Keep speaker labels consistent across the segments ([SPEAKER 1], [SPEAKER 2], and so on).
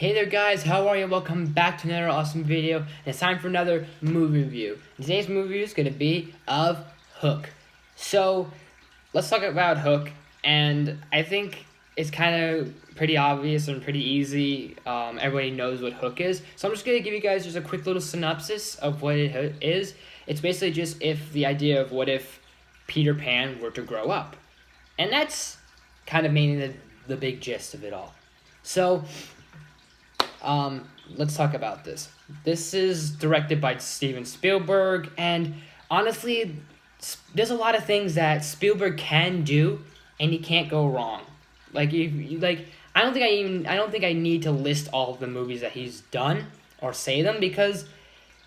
[SPEAKER 1] Hey there guys, how are you? Welcome back to another awesome video. And it's time for another movie review. Today's movie review is going to be of Hook. So, let's talk about Hook. And I think it's kind of pretty obvious and pretty easy. Everybody knows what Hook is. So I'm just going to give you guys just a quick little synopsis of what it is. It's basically just the idea of what if Peter Pan were to grow up. And that's kind of mainly the big gist of it all. So, let's talk about this. This is directed by Steven Spielberg, and honestly, there's a lot of things that Spielberg can do, and he can't go wrong. I don't think I need to list all of the movies that he's done or say them because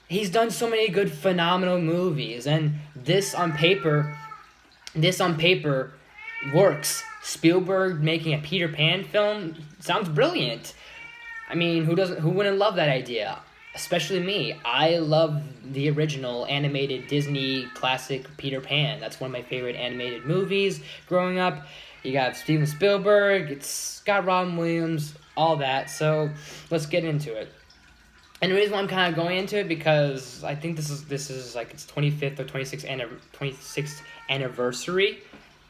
[SPEAKER 1] he's done so many good, phenomenal movies, and this on paper works. Spielberg making a Peter Pan film sounds brilliant. I mean, who wouldn't love that idea? Especially me. I love the original animated Disney classic Peter Pan. That's one of my favorite animated movies growing up. You got Steven Spielberg, it's got Robin Williams, all that. So let's get into it. And the reason why I'm kind of going into it because I think this is like its 25th or 26th anniversary.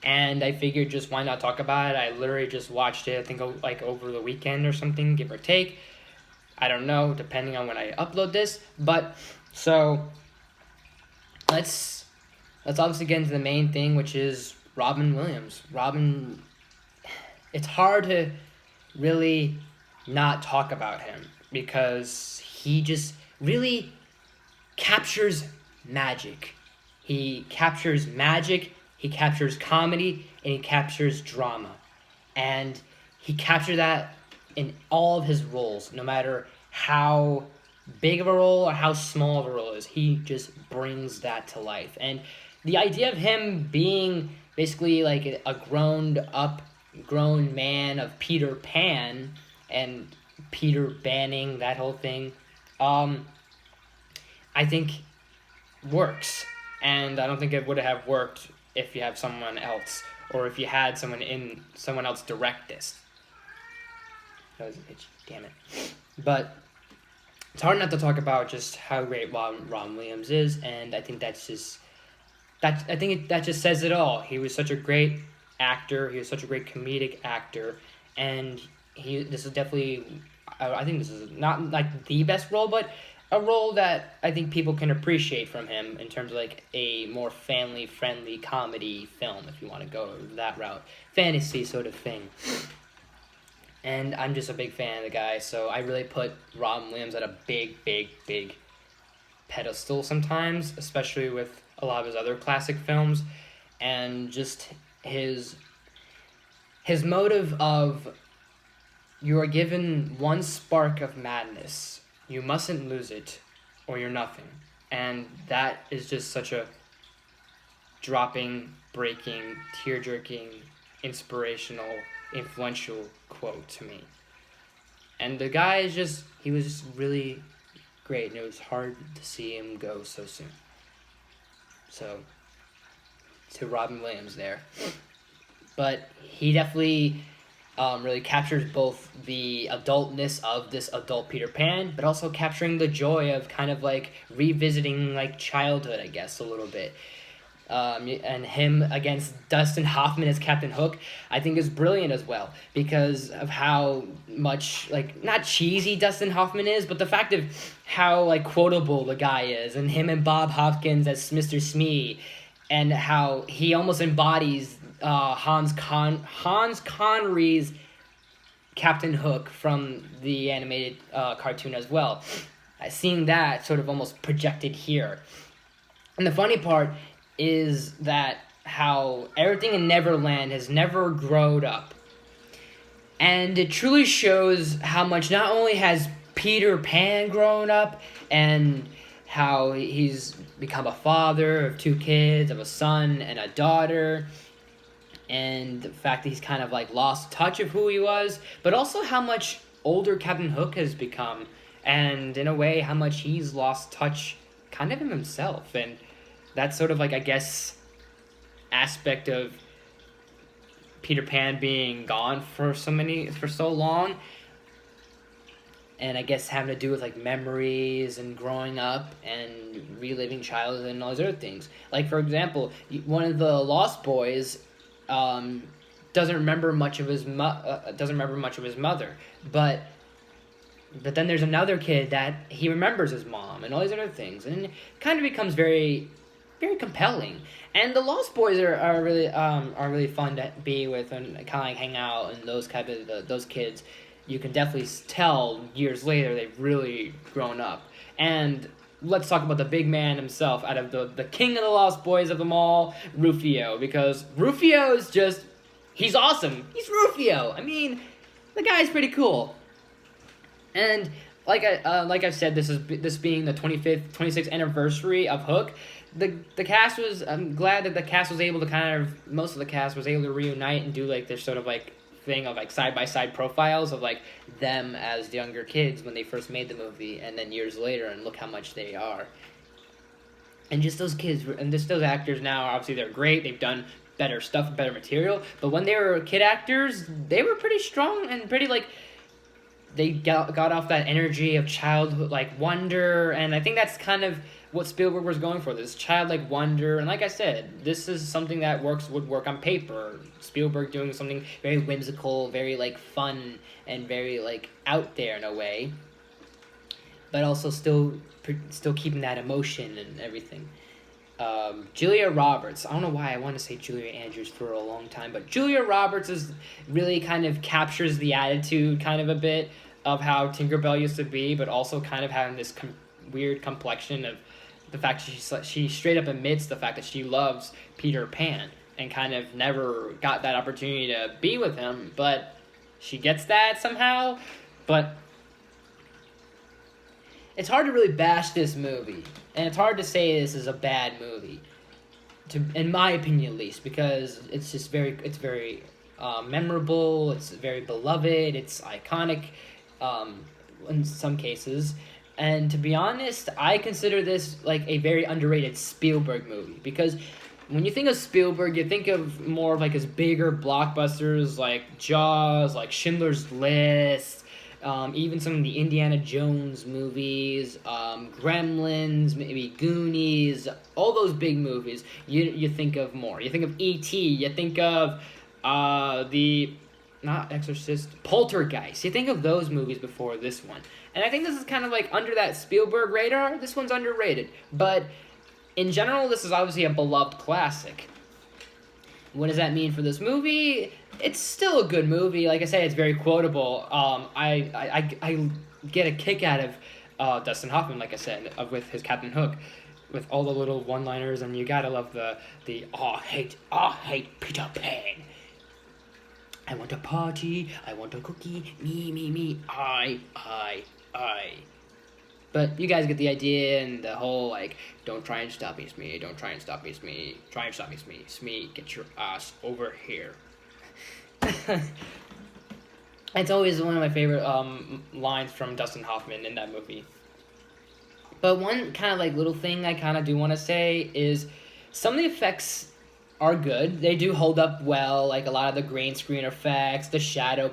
[SPEAKER 1] And I figured just why not talk about it. I literally just watched it, I think, like over the weekend or something, give or take. I don't know, depending on when I upload this. But, so, let's obviously get into the main thing, which is Robin Williams. It's hard to really not talk about him because he just really captures magic. He captures magic. He captures comedy, and he captures drama. And he captured that in all of his roles, no matter how big of a role or how small of a role it is. He just brings that to life. And the idea of him being basically like a grown man of Peter Pan and Peter Banning, that whole thing, I think works. And I don't think it would have worked if you have someone else, or if you had someone else direct this. That was itchy, damn it. But it's hard not to talk about just how great Robin Williams is, and I think that just says it all. He was such a great actor. He was such a great comedic actor, and this is definitely, I think this is not like the best role, but a role that I think people can appreciate from him in terms of like a more family-friendly comedy film, if you want to go that route. Fantasy sort of thing. And I'm just a big fan of the guy, so I really put Robin Williams at a big, big, big pedestal sometimes, especially with a lot of his other classic films. And just his motive of, you are given one spark of madness. You mustn't lose it, or you're nothing. And that is just such a dropping, breaking, tear-jerking, inspirational, influential quote to me. And the guy he was just really great, and it was hard to see him go so soon. So, to Robin Williams there. But he definitely really captures both the adultness of this adult Peter Pan, but also capturing the joy of kind of like revisiting like childhood, I guess, a little bit. And him against Dustin Hoffman as Captain Hook, I think is brilliant as well, because of how much, like, not cheesy Dustin Hoffman is, but the fact of how, like, quotable the guy is, and him and Bob Hopkins as Mr. Smee, and how he almost embodies Hans Connery's Captain Hook from the animated cartoon as well. Seeing that sort of almost projected here. And the funny part is that how everything in Neverland has never grown up. And it truly shows how much not only has Peter Pan grown up, and how he's become a father of 2 kids, of a son and a daughter, and the fact that he's kind of like lost touch of who he was, but also how much older Captain Hook has become, and in a way how much he's lost touch kind of in himself. And that sort of like, I guess, aspect of Peter Pan being gone for so long and I guess having to do with like memories and growing up and reliving childhood and all those other things. Like for example, one of the Lost Boys um, doesn't remember much of doesn't remember much of his mother, but then there's another kid that he remembers his mom and all these other things, and it kind of becomes very very compelling. And the Lost Boys are really fun to be with and kind of like hang out, and those kind of those kids, you can definitely tell years later they've really grown up. And let's talk about the big man himself, out of the king of the Lost Boys of them all, Rufio, because Rufio is just, he's awesome. He's Rufio. I mean, the guy's pretty cool. And like I've said, this being the 26th anniversary of Hook. The cast was, I'm glad that the cast was able to most of the cast was able to reunite and do like this sort of like thing of like side by side profiles of like them as younger kids when they first made the movie, and then years later, and look how much they are. And just those kids and just those actors now, obviously they're great. They've done better stuff, better material. But when they were kid actors, they were pretty strong and pretty like, they got off that energy of childhood like wonder, and I think that's kind of what Spielberg was going for, this childlike wonder. And like I said, this is something that would work on paper. Spielberg doing something very whimsical, very like fun, and very like out there in a way, but also still keeping that emotion and everything. Julia Roberts. I don't know why I want to say Julia Andrews for a long time, but Julia Roberts is really kind of captures the attitude kind of a bit of how Tinkerbell used to be, but also kind of having this weird complexion of the fact she straight up admits the fact that she loves Peter Pan and kind of never got that opportunity to be with him, but she gets that somehow. But it's hard to really bash this movie, and it's hard to say this is a bad movie, in my opinion at least, because it's just very memorable, it's very beloved, it's iconic in some cases. And to be honest, I consider this like a very underrated Spielberg movie, because when you think of Spielberg, you think of more of like his bigger blockbusters like Jaws, like Schindler's List, even some of the Indiana Jones movies, Gremlins, maybe Goonies, all those big movies. You think of more. You think of E.T. You think of not Exorcist, Poltergeist. You think of those movies before this one. And I think this is kind of like under that Spielberg radar. This one's underrated. But in general, this is obviously a beloved classic. What does that mean for this movie? It's still a good movie. Like I said, it's very quotable. I get a kick out of Dustin Hoffman, like I said, with his Captain Hook, with all the little one-liners, and you gotta love the I hate Peter Pan. I want a party, I want a cookie, me, I. But you guys get the idea, and the whole, like, don't try and stop me, Smee, don't try and stop me, Smee, try and stop me, Smee, Smee, get your ass over here. It's always one of my favorite lines from Dustin Hoffman in that movie. But one kind of, like, little thing I kind of do want to say is some of the effects are good. They do hold up well, like a lot of the green screen effects, the shadow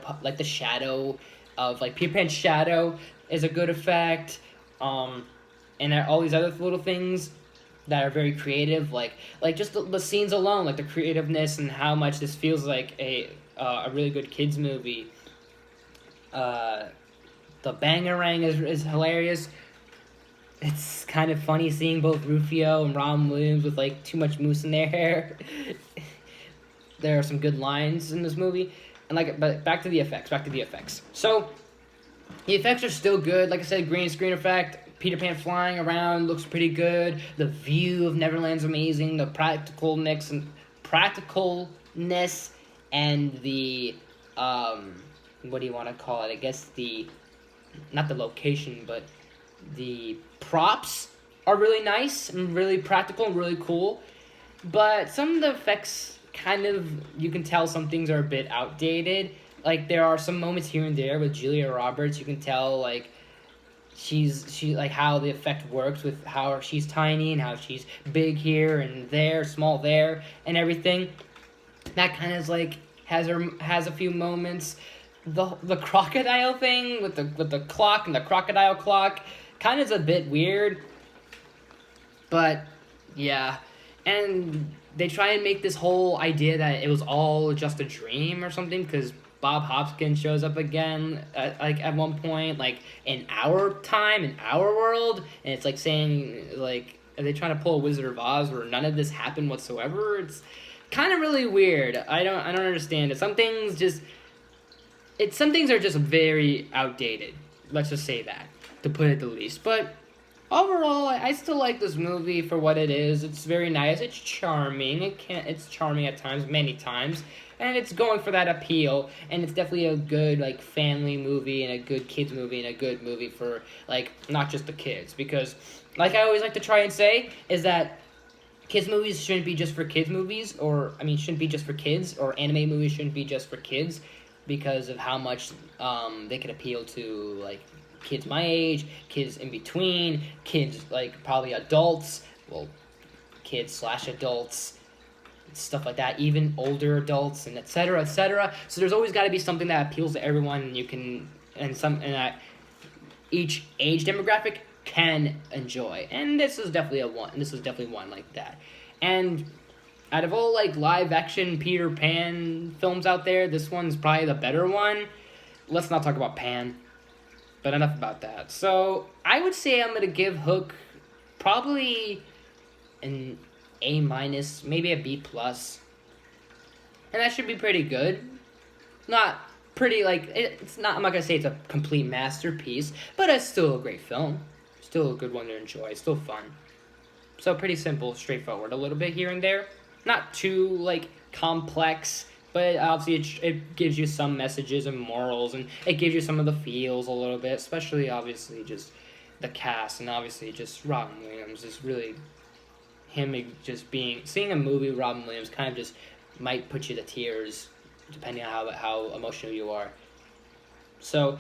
[SPEAKER 1] of, like, Peter Pan's shadow is a good effect, and all these other little things that are very creative, like just the scenes alone, like the creativeness and how much this feels like a really good kids movie. The Bangarang is hilarious. It's kind of funny seeing both Rufio and Robin Williams with like too much mousse in their hair. There are some good lines in this movie, and but back to the effects. So the effects are still good. Like I said, green screen effect. Peter Pan flying around looks pretty good. The view of Neverland's amazing. The practicalness and the what do you want to call it? I guess not the location, but the props are really nice and really practical and really cool. But some of the effects kind of, you can tell some things are a bit outdated. Like there are some moments here and there with Julia Roberts, you can tell like she like how the effect works with how she's tiny and how she's big here and there, small there, and everything. That kind of like has a few moments. the crocodile thing with the clock and the crocodile clock kind of is a bit weird. But yeah, and they try and make this whole idea that it was all just a dream or something because Bob Hopkins shows up again at one point, like in our time, in our world, and it's like saying like, are they trying to pull a Wizard of Oz where none of this happened whatsoever? It's kind of really weird. I don't understand it. Some things are just very outdated. Let's just say that, to put it the least. But overall, I still like this movie for what it is. It's very nice. It's charming. It's charming at times, many times, and it's going for that appeal. And it's definitely a good like family movie and a good kids movie and a good movie for like not just the kids, because like I always like to try and say is that kids movies shouldn't be just for kids movies, or I mean shouldn't be just for kids, or anime movies shouldn't be just for kids, because of how much they can appeal to like kids my age, kids in between, kids like probably adults, well, kids slash adults, stuff like that, even older adults, and etc. etc. So there's always got to be something that appeals to everyone, and you can and that each age demographic can enjoy, and this is definitely one like that. And out of all like live action Peter Pan films out there, this one's probably the better one. Let's not talk about Pan, but enough about that. So I would say I'm gonna give Hook probably an A minus, maybe a B plus, and that should be pretty good. Not pretty like it's not. I'm not gonna say it's a complete masterpiece, but it's still a great film. Still a good one to enjoy. It's still fun. So pretty simple, straightforward. A little bit here and there. Not too, like, complex, but obviously it gives you some messages and morals, and it gives you some of the feels a little bit, especially, obviously, just the cast, and obviously just Robin Williams is really, him just seeing a movie with Robin Williams kind of just might put you to tears, depending on how emotional you are. So,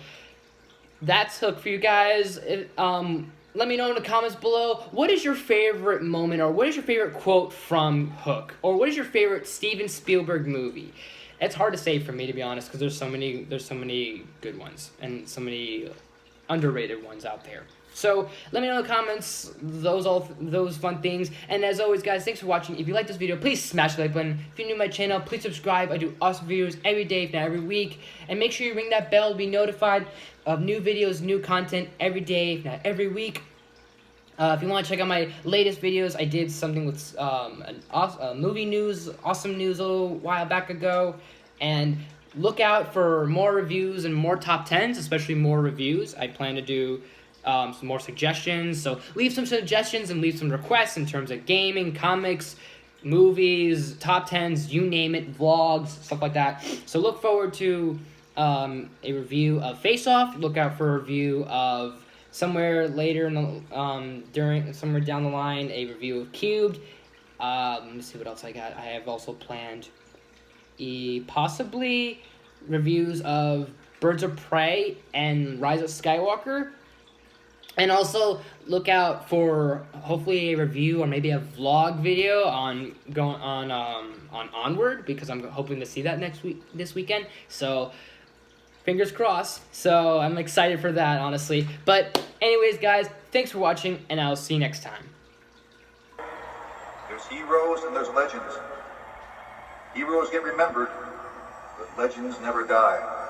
[SPEAKER 1] that's Hook for you guys. Let me know in the comments below, what is your favorite moment, or what is your favorite quote from Hook, or what is your favorite Steven Spielberg movie? It's hard to say for me, to be honest, because there's so many good ones and so many underrated ones out there. So let me know in the comments those fun things. And as always, guys, thanks for watching. If you like this video, please smash the like button. If you're new to my channel, please subscribe. I do awesome videos every day, if not every week. And make sure you ring that bell to be notified of new videos, new content every day, if not every week. If you want to check out my latest videos, I did something with movie news, awesome news a little while back ago. And look out for more reviews and more top 10s, especially more reviews. I plan to do some more suggestions. So leave some suggestions and leave some requests in terms of gaming, comics, movies, top 10s, you name it, vlogs, stuff like that. So look forward to a review of Face Off. Look out for a review of somewhere later in the somewhere down the line, a review of Cubed. Let me see what else I got. I have also planned possibly reviews of Birds of Prey and Rise of Skywalker. And also look out for hopefully a review or maybe a vlog video on Onward, because I'm hoping to see that this weekend. So fingers crossed. So I'm excited for that, honestly. But anyways, guys, thanks for watching, and I'll see you next time.
[SPEAKER 2] There's heroes and there's legends. Heroes get remembered, but legends never die.